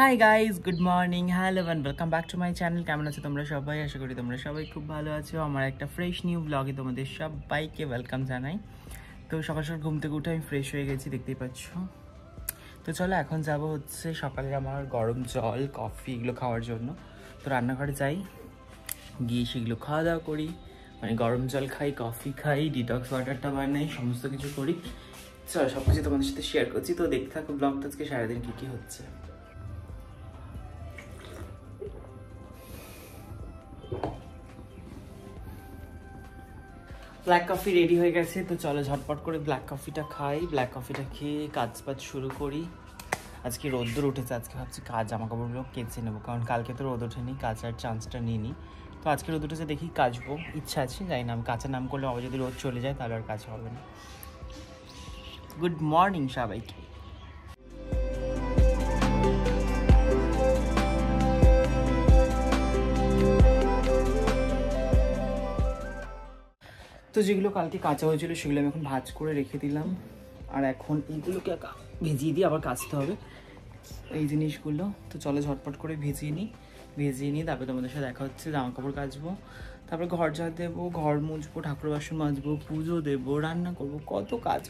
Hi guys, good morning, hello and welcome back to my channel. কেমন আছো তোমরা সবাই? আশা করি তোমরা সবাই খুব ভালো আছো। আমার একটা ফ্রেশ নিউ ব্লগে তোমাদের সবাইকে ওয়েলকাম জানাই। তো সকাল সকাল ঘুম থেকে উঠে আমি ফ্রেশ হয়ে গেছি, দেখতেই পাচ্ছ। তো চলো এখন যাব হচ্ছে সকালে আমার গরম জল কফি এগুলো খাওয়ার জন্য। তো রান্নাঘরে যাই, গিয়ে সেগুলো খাওয়া দাওয়া করি, মানে গরম জল খাই, কফি খাই, ডিটক্স ওয়াটারটা বানাই, সমস্ত কিছু করি। চলো সব কিছু তোমাদের সাথে শেয়ার করছি। তো দেখতে থাকো ব্লগটা, আজকে সারাদিন কী কী হচ্ছে। ব্ল্যাক কফি রেডি হয়ে গেছে, তো চলো ঝটপট করে ব্ল্যাক কফিটা খাই। ব্ল্যাক কফিটা খেয়ে কাজ শুরু করি। আজকে রোদ্দুর উঠেছে, আজকে ভাবছি জামা কাপড়গুলো কেচে নেবো, কারণ কালকে তো রোদ ওঠেনি, কাচার চান্সটা নিইনি। তো আজকে রোদ উঠেছে, দেখি কাচবো, ইচ্ছা আছে, জানি না আমি কাচার নাম করলে আবার যদি রোদ চলে যায় তাহলে আর কাজ হবে না। গুড মর্নিং সবাইকে। তো যেগুলো কালকে কাঁচা হয়েছিল সেগুলো আমি এখন ভাজ করে রেখে দিলাম, আর এখন এইগুলোকে ভিজিয়ে দিয়ে আবার কাচতে হবে এই জিনিসগুলো। তো চলো ঝটপট করে ভিজিয়ে নিই, তারপরে তোমাদের সাথে দেখা হচ্ছে। জামা কাপড় কাচবো, তারপরে ঘর ঝাড় দেবো, ঘর মুছবো, ঠাকুর বাসন মাজবো, পুজো দেবো, রান্না করবো, কত কাজ।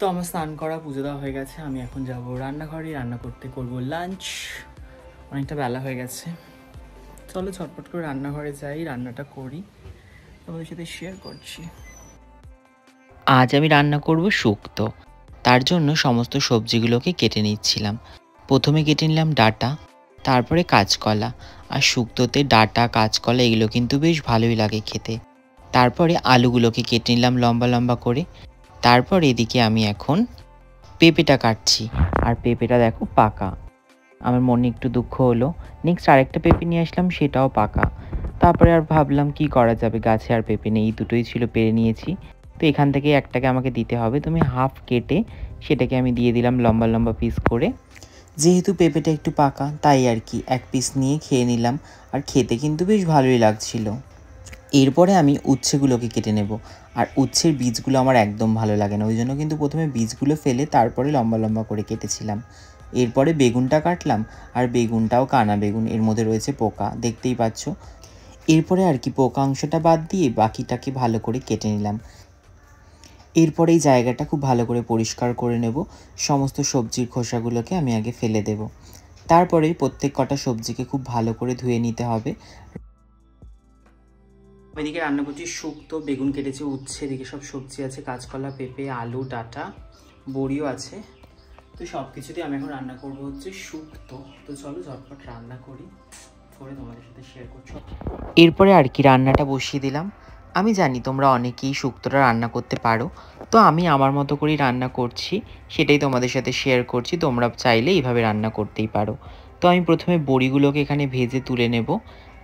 তো আমার স্নান করা, পুজো দেওয়া হয়ে গেছে। আমি এখন যাব রান্নাঘরে, রান্না করবো লাঞ্চ। অনেকটা বেলা হয়ে গেছে, চলো ঝটপট করে রান্নাঘরে যাই, রান্নাটা করি, তোমাদের সাথে শেয়ার করছি। আজ আমি রান্না করব শুক্তো। তার জন্য সমস্ত সবজিগুলোকে কেটে নিচ্ছিলাম। প্রথমে কেটে নিলাম ডাঁটা, তারপরে কাঁচকলা। আর শুক্তোতে ডাঁটা কাঁচকলা এগুলো কিন্তু বেশ ভালোই লাগে খেতে। তারপরে আলুগুলোকে কেটে নিলাম লম্বা লম্বা করে। তারপর এদিকে আমি এখন পেঁপেটা কাটছি, আর পেঁপেটা দেখো পাকা। আমার মনে একটু দুঃখ হলো। নেক্সট আরেকটা পেঁপে নিয়ে আসলাম, সেটাও পাকা। তারপরে আর ভাবলাম কি করা যাবে, গাছে আর পেঁপে নেই, এই দুটোই ছিল, পেরে নিয়েছি। তো এখান থেকে একটাকে আমাকে দিতে হবে, তুমি হাফ কেটে সেটাকে আমি দিয়ে দিলাম লম্বা লম্বা পিস করে। যেহেতু পেঁপেটা একটু পাকা তাই আর কি এক পিস নিয়ে খেয়ে নিলাম, আর খেতে কিন্তু বেশ ভালোই লাগছিল। এরপরে আমি উচ্ছেগুলোকে কেটে নেব, আর উচ্ছের বীজগুলো আমার একদম ভালো লাগে না, ওই জন্য কিন্তু প্রথমে বীজগুলো ফেলে তারপরে লম্বা লম্বা করে কেটেছিলাম। এরপরে বেগুনটা কাটলাম, আর বেগুনটাও কানা বেগুন, এর মধ্যে রয়েছে পোকা, দেখতেই পাচ্ছ। এরপরে আর কি পোকা অংশটা বাদ দিয়ে বাকিটাকে ভালো করে কেটে নিলাম। এরপরে এই জায়গাটা খুব ভালো করে পরিষ্কার করে নেব। সমস্ত সবজির খোসাগুলোকে আমি আগে ফেলে দেব, তারপরে প্রত্যেক কটা সবজিকে খুব ভালো করে ধুয়ে নিতে হবে। এদিকে রান্না করছি শুক্তো, বেগুন কেটেছি, উচ্ছে, এদিকে সব সবজি আছে, কাঁচকলা, পেঁপে, আলু, ডাঁটা, বড়িও আছে। তো সব কিছুতেই আমি এখন রান্না করবো হচ্ছে শুক্তো। তো চলো ঝটপট রান্না করে তোমাদের সাথে শেয়ার করছি। এরপরে আর কি রান্নাটা বসিয়ে দিলাম। আমি জানি তোমরা অনেকেই শুক্তোটা রান্না করতে পারো, তো আমি আমার মতো করেই রান্না করছি, সেটাই তোমাদের সাথে শেয়ার করছি। তোমরা চাইলে এইভাবে রান্না করতেই পারো। তো আমি প্রথমে বড়িগুলোকে এখানে ভেজে তুলে নেব,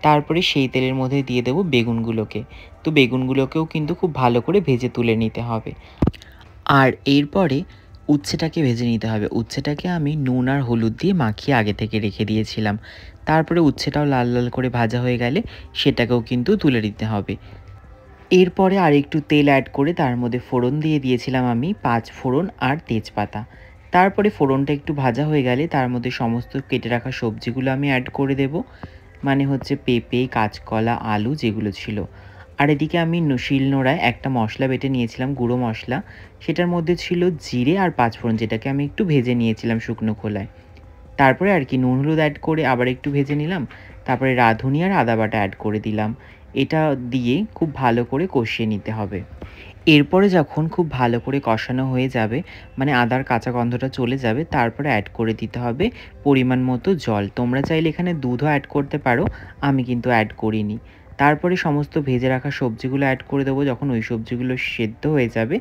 তারপরে সেই তেলের মধ্যে দিয়ে দেবো বেগুনগুলোকে। তো বেগুনগুলোকেও কিন্তু খুব ভালো করে ভেজে তুলে নিতে হবে। আর এরপরে উচ্ছেটাকে ভেজে নিতে হবে। উচ্ছেটাকে আমি নুন আর হলুদ দিয়ে মাখিয়ে আগে থেকে রেখে দিয়েছিলাম। তারপরে উচ্ছেটাও লাল লাল করে ভাজা হয়ে গেলে সেটাকেও কিন্তু তুলে দিতে হবে। এরপরে আর একটু তেল অ্যাড করে তার মধ্যে ফোড়ন দিয়ে দিয়েছিলাম আমি 5 ফোড়ন আর তেজপাতা। তারপরে ফোড়নটা একটু ভাজা হয়ে গেলে তার মধ্যে সমস্ত কেটে রাখা সবজিগুলো আমি অ্যাড করে দেব, মানে হচ্ছে পেঁপে, কাঁচকলা, আলু যেগুলো ছিল। আর এদিকে আমি শিলনোড়ায় একটা মশলা বেটে নিয়েছিলাম, গুঁড়ো মশলা। সেটার মধ্যে ছিল জিরে আর 5 ফোড়ন, যেটাকে আমি একটু ভেজে নিয়েছিলাম শুকনো খোলায়। তারপরে আর কি নুন হলুদ অ্যাড করে আবার একটু ভেজে নিলাম। তারপরে রাঁধুনি আর আদা বাটা অ্যাড করে দিলাম। এটা দিয়ে খুব ভালো করে কষিয়ে নিতে হবে। এরপরে যখন খুব ভালো করে কষানো হয়ে যাবে, মানে আদার কাঁচা গন্ধটা চলে যাবে, তারপরে অ্যাড করে দিতে হবে পরিমাণ মতো জল। তোমরা চাইলে এখানে দুধও অ্যাড করতে পারো, আমি কিন্তু অ্যাড করিনি। তারপরে সমস্ত ভেজে রাখা সবজিগুলো অ্যাড করে দেবো। যখন ওই সবজিগুলো সেদ্ধ হয়ে যাবে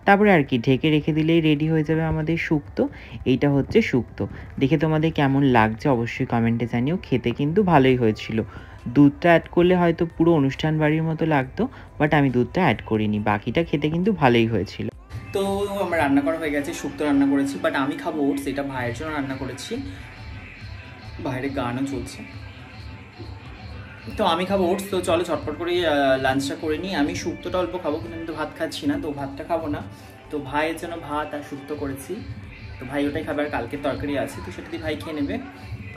তারপরে আর কি ঢেকে রেখে দিলেই রেডি হয়ে যাবে আমাদের শুক্তো। এইটা হচ্ছে শুক্তো। দেখে তোমাদের কেমন লাগছে অবশ্যই কমেন্টে জানিও। খেতে কিন্তু ভালোই হয়েছিল। দুধটা অ্যাড করলে হয়তো পুরো অনুষ্ঠান বাড়ির মতো লাগতো, বাট আমি দুধটা অ্যাড করিনি। বাকিটা খেতে কিন্তু ভালোই হয়েছিল। তো আমার রান্না করা হয়ে গেছে, শুক্তো রান্না করেছি, বাট আমি খাবো ওটস। এটা ভাইয়ের জন্য রান্না করেছি, বাইরে গানও চলছে। তো আমি খাবো ওটস। তো চলো ঝটপট করে লাঞ্চটা করে নিই। আমি শুক্তোটা অল্প খাবো, কিন্তু আমি তো ভাত খাচ্ছি না, তো ভাতটা খাবো না। তো ভাইয়ের জন্য ভাত আর শুক্তো করেছি, তো ভাই ওটাই খাবে। আর কালকের তরকারি আছে, তো সেটা দিয়ে ভাই খেয়ে নেবে।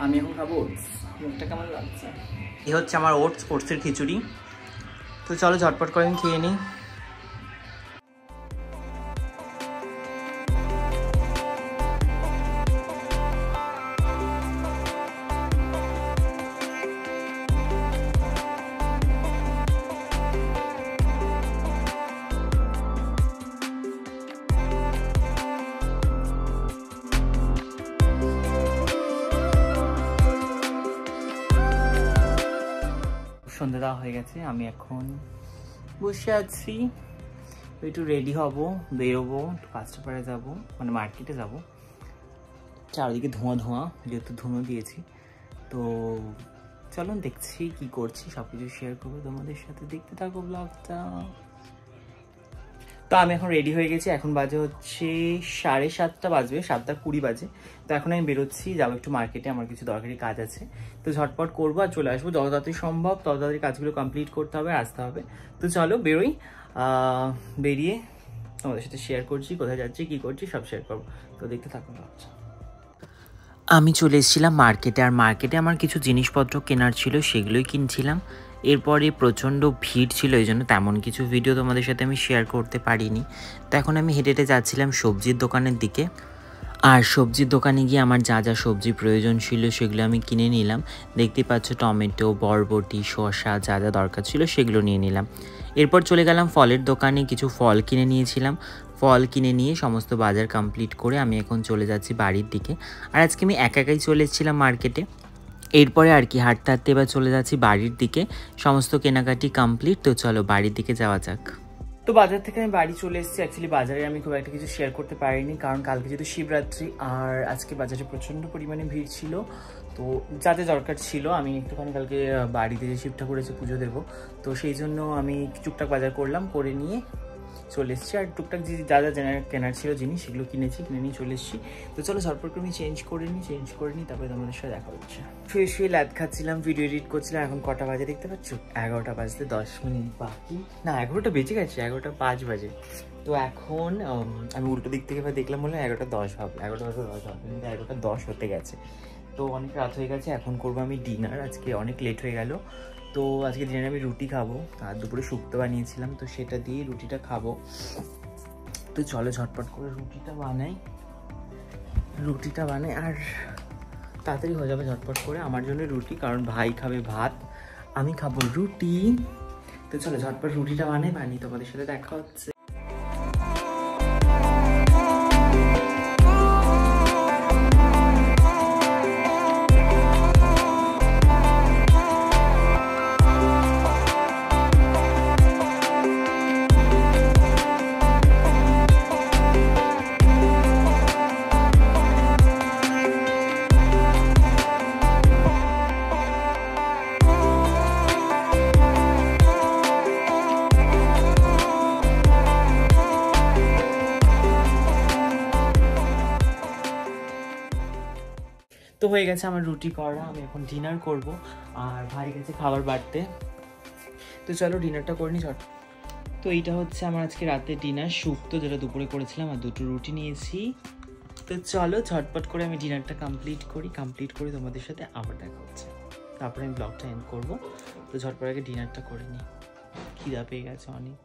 আমি এখন খাবো ওটস। মুখটা কেমন লাগছে? এই হচ্ছে আমার ওটসের খিচুড়ি। তো চলো ঝটপট করে আমি খেয়ে নিই। সন্ধ্যা দেওয়া হয়ে গেছে, আমি এখন বসে আছি। একটু রেডি হব, বেরোবো, একটু কাঁচরাপাড়া যাবো, মানে মার্কেটে যাব। চারিদিকে ধোঁয়া ধোঁয়া, যেহেতু ধুনো দিয়েছি। তো চলো দেখছি কি করছি, সব কিছু শেয়ার করবো তোমাদের সাথে। দেখতে থাকো ব্লগটা। তো আমি এখন রেডি হয়ে গেছি। এখন বাজে হচ্ছে 7:30 বাজবে, 7:20 বাজে। তো এখন আমি বেরোচ্ছি, যাবো একটু মার্কেটে, আমার কিছু দরকারি কাজ আছে। তো ঝটপট করবো আর চলে আসবো। যত তাড়াতাড়ি সম্ভব তত তাড়াতাড়ি কাজগুলো কমপ্লিট করতে হবে, আসতে হবে। তো চলো বেরোই। বেরিয়ে তোমাদের সাথে শেয়ার করছি কোথায় যাচ্ছি, কি করছি, সব শেয়ার করবো। তো দেখতে থাকো। আচ্ছা, আমি চলে এসেছিলাম মার্কেটে। আর মার্কেটে আমার কিছু জিনিসপত্র কেনার ছিল, সেগুলোই কিনছিলাম। এরপরে প্রচণ্ড ভিড় ছিল, এই জন্য তেমন কিছু ভিডিও তোমাদের সাথে আমি শেয়ার করতে পারিনি। তো এখন আমি হেঁটে হেঁটে যাচ্ছিলাম সবজির দোকানের দিকে। আর সবজির দোকানে গিয়ে আমার যা যা সবজি প্রয়োজন ছিল সেগুলো আমি কিনে নিলাম। দেখতেই পাচ্ছ টমেটো, বরবটি, শসা, যা যা দরকার ছিল সেগুলো নিয়ে নিলাম। এরপর চলে গেলাম ফলের দোকানে, কিছু ফল কিনে নিয়েছিলাম। ফল কিনে নিয়ে সমস্ত বাজার কমপ্লিট করে আমি এখন চলে যাচ্ছি বাড়ির দিকে। আর আজকে আমি একাই চলে এসেছিলাম মার্কেটে। এরপরে আর কি হাঁটতে হাঁটতে এবার চলে যাচ্ছি বাড়ির দিকে। সমস্ত কেনাকাটি কমপ্লিট। তো চলো বাড়ির দিকে যাওয়া যাক। তো বাজার থেকে আমি বাড়ি চলে এসেছি। অ্যাকচুয়ালি বাজারে আমি খুব একটা কিছু শেয়ার করতে পারিনি, কারণ কালকে যেহেতু শিবরাত্রি আর আজকে বাজারে প্রচণ্ড পরিমাণে ভিড় ছিল। তো যাতে দরকার ছিল, আমি একটুখানি কালকে বাড়িতে যে শিব ঠাকুর এসে পুজো দেবো, তো সেই জন্য আমি টুকটাক বাজার করলাম, করে নিয়ে চলে এসেছি। আর টুকটাক যা যা কেনার ছিল জিনিস সেগুলো কিনে নিয়ে চলে এসেছি। তো চলো ঝটপট করে আমি চেঞ্জ করে নিই, তারপরে তোমাদের সাথে দেখা হচ্ছে। শুয়ে ল্যাদ খাচ্ছিলাম, ভিডিও এডিট করছিলাম। এখন কটা বাজে দেখতে পাচ্ছ? 11টা বাজতে 10 মিনিট বাকি। না, 11টা বেজে গেছে, 11:05 বাজে। তো এখন আমি উল্টো দিক থেকে দেখলাম, বলে 11:10 হবে, 11:10 হবে, কিন্তু 11:10 হতে গেছে। তো অনেক রাত হয়ে গেছে। এখন করবো আমি ডিনার। আজকে অনেক লেট হয়ে গেল। তো আজকে ডিনারে আমি রুটি খাবো, আর দুপুরে শুক্তো বানিয়েছিলাম, তো সেটা দিয়ে রুটিটা খাবো। তো চলো ঝটপট করে রুটিটা বানাই আর তাড়াতাড়ি হয়ে যাবে ঝটপট করে। আমার জন্য রুটি, কারণ ভাই খাবে ভাত, আমি খাবো রুটি। তো চলো ঝটপট রুটিটা বানিয়ে তোমাদের সাথে দেখা হচ্ছে। তো হয়ে গেছে আমার রুটি করা, আমি এখন ডিনার করব আর ভাই গেছে খাবার বাড়তে। তো চলো ডিনারটা করে নি ঝট। তো এইটা হচ্ছে আমার আজকে রাতে ডিনার, শুক্তো যেটা দুপুরে করেছিলাম, আর দুটো রুটি নিয়েছি। তো চলো ঝটপট করে আমি ডিনারটা কমপ্লিট করে তোমাদের সাথে আবার দেখা হচ্ছে। তারপরে আমি ব্লগটা এন্ড করবো। তো ঝটপট আগে ডিনারটা করে নিই, খিদা পেয়ে গেছে অনেক।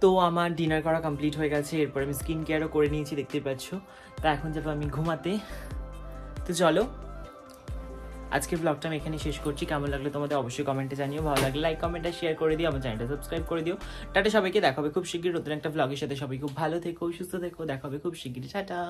তো আমার ডিনার করা কমপ্লিট হয়ে গেছে। এরপর আমি স্কিন কেয়ারও করে নিয়েছি, দেখতেই পাচ্ছ। তা এখন যাবো আমি ঘুমাতে। তো চলো আজকের ব্লগটা আমি এখানে শেষ করছি। কেমন লাগলো তোমাদের অবশ্যই কমেন্টে জানিও। ভালো লাগলে লাইক, কমেন্ট আর শেয়ার করে দিও। আমার চ্যানেলটা সাবস্ক্রাইব করে দিও। টাটা, সবাইকে দেখা হবে খুব শিগগির নতুন একটা ব্লগের সাথে। সবাই খুব ভালো থেকো, সুস্থ থেকো। দেখা হবে খুব শিগগির। টাটা।